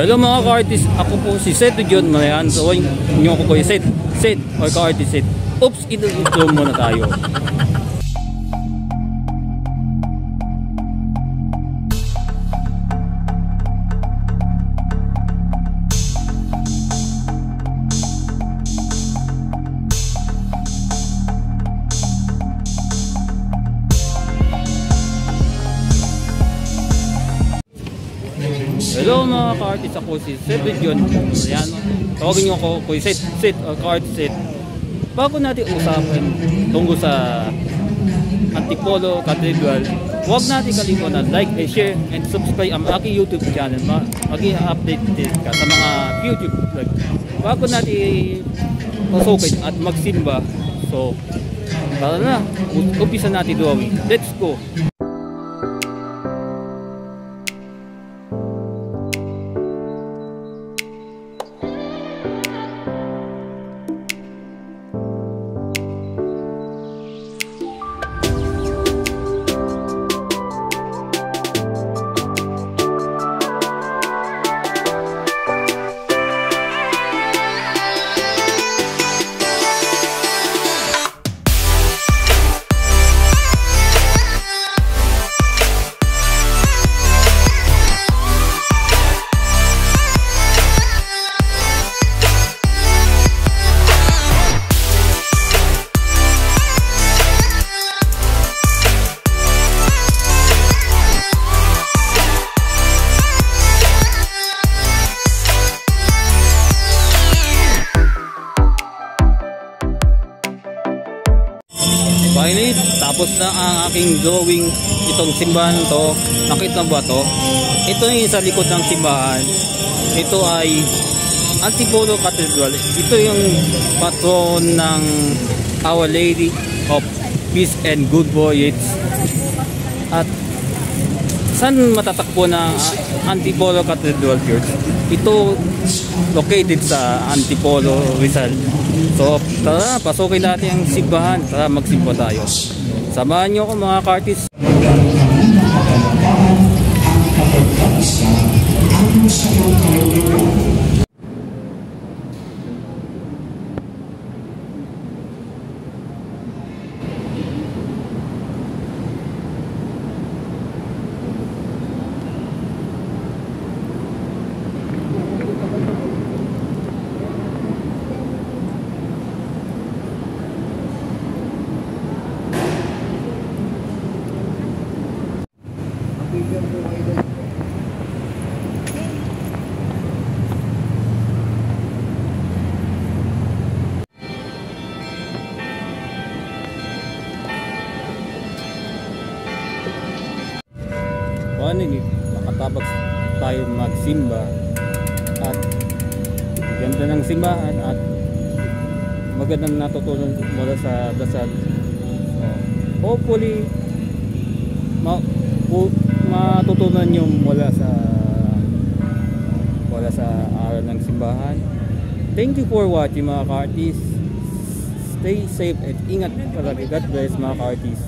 Hello mga ka-artist, ako po si Seth John Manayan. So nyo ko po yung Seth or ka-artist Seth. Oops, intro muna tayo. Hello mga ka-artist, ako si Seth John. Ayan, tawagin nyo ako po yung Seth or ka-artist Seth. Bago natin usapan tungkol sa Antipolo Cathedral, huwag natin kalimutan na like, share, and subscribe ang aking YouTube channel. Mag-i-update ka sa mga YouTube vlog. Bago natin pasukin at magsimba, so tara na, umpisa natin drawing. Let's go! Finally, tapos na ang aking drawing itong simbahan to. Nakita ba to? Ito yung sa likod ng simbahan. Ito ay Antipolo Cathedral. Ito yung patron ng Our Lady of Peace and Good Voyage. At saan matatakbo ng Antipolo Cathedral Church? Ito located sa Antipolo, Rizal. So tara, pasukin natin ang simbahan. Tara, magsimba tayo. Samahan nyo ako mga ka-artist. Nakatabag tayo magsimba at ganda ng simbahan at magandang natutunan mula sa dasal. So, hopefully matutunan nyo mula sa aral ng simbahan. Thank you for watching mga ka-artist. Stay safe at ingat palagi. God bless mga ka-artist.